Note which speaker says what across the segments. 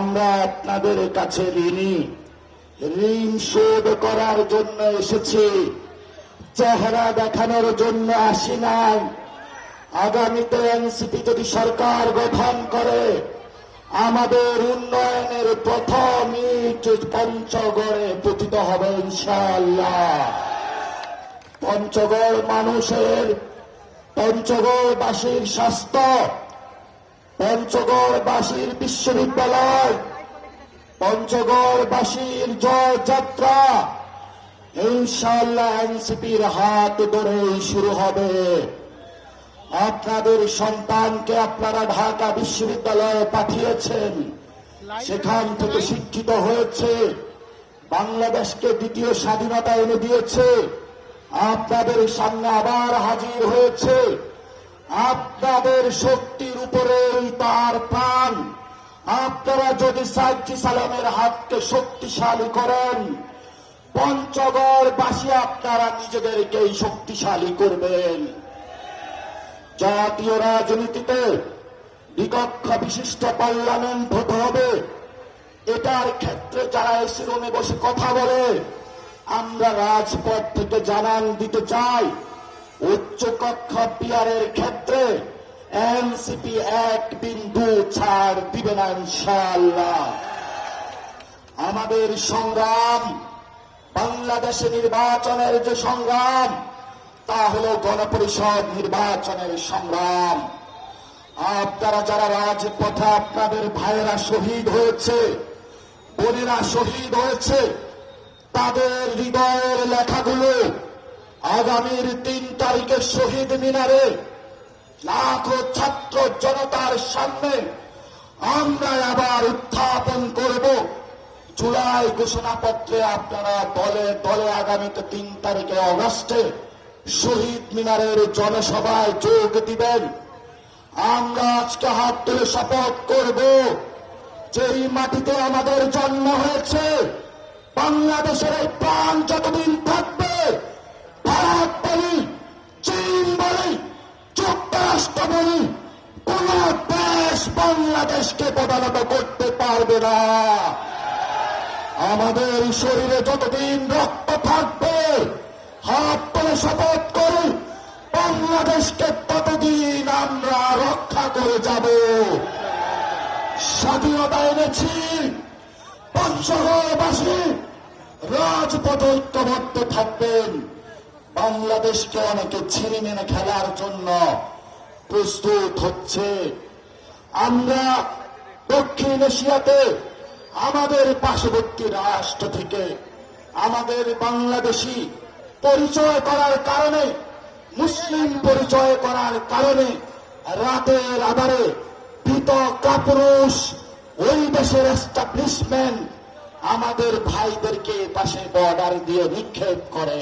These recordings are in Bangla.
Speaker 1: আমরা আপনাদের কাছে ঋণী, ঋণ শোধ করার জন্য এসেছি, চেহারা দেখানোর জন্য আসি নাই। আগামীতে এনসিপি যদি সরকার গঠন করে, আমাদের উন্নয়নের প্রথম ইট পঞ্চগড়ে পতিত হবে ইনশাআল্লাহ। পঞ্চগড়বাসীর স্বাস্থ্য, পঞ্চগড়বাসীর বিশ্ববিদ্যালয়, পঞ্চগড়বাসীর জয়যাত্রা ইনশাআল্লাহ এনসিপির হাত ধরেই শুরু হবে। আপনাদের সন্তানকে আপনারা ঢাকা বিশ্ববিদ্যালয়ে পাঠিয়েছেন, সেখান থেকে শিক্ষিত হয়েছে, বাংলাদেশকে দ্বিতীয় স্বাধীনতা এনে দিয়েছে, আপনাদের সামনে আবার হাজির হয়েছে। আপনাদের শক্তির উপরেই তার প্রাণ। আপনারা যদি সাইফি সালামের হাতকে শক্তিশালী করেন, পঞ্চগড়বাসী আপনারা নিজেদেরকেই শক্তিশালী করবেন। জাতীয় রাজনীতিতে বিকক্ষ বিশিষ্ট পার্লামেন্ট হতে হবে। এটার ক্ষেত্রে যারা এসি রুমে বসে কথা বলে, আমরা রাজপথ থেকে জানান দিতে চাই, উচ্চকক্ষ পিয়ারের ক্ষেত্রে এনসিপি এক বিন্দু ছাড় দিবে না ইনশাআল্লাহ। আমাদের সংগ্রাম, বাংলাদেশে নির্বাচনের যে সংগ্রাম, তা হল গণপরিষদ নির্বাচনের সংগ্রাম। আপনারা যারা রাজপথে আপনাদের ভাইয়েরা শহীদ হয়েছে, বোনেরা শহীদ হয়েছে, তাদের হৃদয়ের লেখাগুলো আগামীর 3 তারিখে শহীদ মিনারে লাখো ছাত্র জনতার সামনে আমরা আবার উত্থাপন করব। জুলাই ঘোষণাপত্রে আপনারা দলে দলে আগামীতে 3 তারিখে অগস্টে শহীদ মিনারের জনসভায় যোগ দিবেন। আমরা আজকে হাত তুলে শপথ করব, যেই মাটিতে আমাদের জন্ম হয়েছে, বাংলাদেশের এই প্রাণ যতদিন থাকবে, ভারত বলি, চীন বলি, যুক্তরাষ্ট্র বলি, কোন দেশ বাংলাদেশকে পদানত করতে পারবে না। আমাদের শরীরে যতদিন রক্ত থাকবে, হাত তুলে শপথ করি, বাংলাদেশকে ততদিন আমরা রক্ষা করে যাব। স্বাধীনতা এনেছি, পঞ্চগড়বাসী রাজপথে ঐক্যবদ্ধ থাকবেন। বাংলাদেশকে অনেকে ছিনিমিনি খেলার জন্য প্রস্তুত হচ্ছে। আমরা দক্ষিণ এশিয়াতে আমাদের পার্শ্ববর্তী রাষ্ট্র থেকে আমাদের বাংলাদেশি পরিচয় করার কারণে, মুসলিম পরিচয় করার কারণে রাতের আধারে ভীত কাপুরুষ ওই দেশের এস্টাবলিশমেন্ট আমাদের ভাইদেরকে পাশে বর্ডার দিয়ে নিক্ষেপ করে।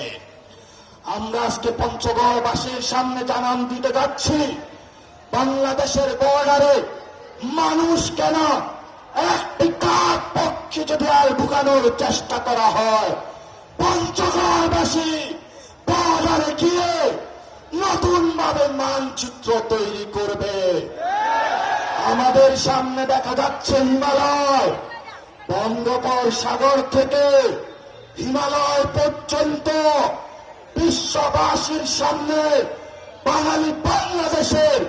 Speaker 1: আমরা আজকে পঞ্চগড়বাসীর সামনে জানান দিতে যাচ্ছি, বাংলাদেশের বর্ডারে মানুষ কেন একটি কাক পক্ষে যদি আর ঢুকানোর চেষ্টা করা হয়, পঞ্চগড়বাসী বর্ডারে গিয়ে নতুন ভাবে মানচিত্র তৈরি করবে। আমাদের সামনে দেখা যাচ্ছে হিমালয়, বঙ্গোপসাগর থেকে হিমালয় পর্যন্ত বিশ্ববাসীর সামনে বাঙালি বাংলাদেশের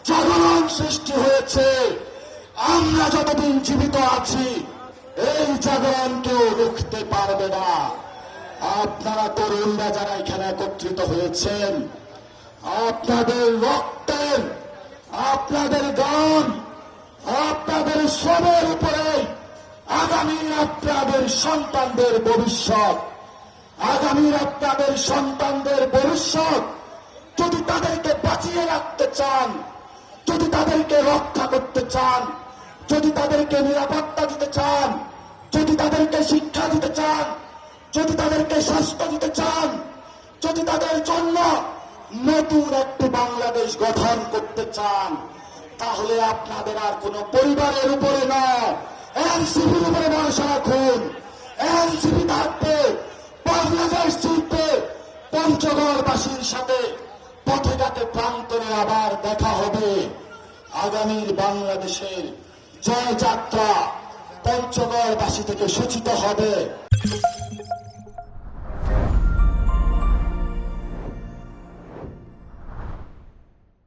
Speaker 1: জাগরণ সৃষ্টি হয়েছে। আমরা যতদিন জীবিত আছি, এই জাগরণ কেউ রুখতে পারবে না। আপনারা তরুণরা যারা এখানে একত্রিত হয়েছেন, আপনাদের রক্তের, আপনাদের গান, আপনাদের শ্রমের উপরে আগামীর আপনাদের সন্তানদের ভবিষ্যৎ, আগামীর আপনাদের সন্তানদের ভবিষ্যৎ যদি তাদেরকে বাঁচিয়ে রাখতে চান, যদি তাদেরকে রক্ষা করতে চান, যদি তাদেরকে নিরাপত্তা দিতে চান, যদি তাদেরকে শিক্ষা দিতে চান, যদি তাদেরকে স্বাস্থ্য দিতে চান, যদি তাদের জন্য নতুন একটি বাংলাদেশ গঠন করতে চান, তাহলে আপনাদের আর কোন পরিবারের উপরে নয়, এনসিপির উপরে ভরসা রাখুন। এনসিপি থাকবে, বাংলাদেশ জিতবে। পঞ্চগড়বাসীর সাথে পথে ঘাটে প্রান্তরে আবার দেখা হবে। আগামীর বাংলাদেশের জয়যাত্রা পঞ্চগড়বাসী থেকে সূচিত হবে।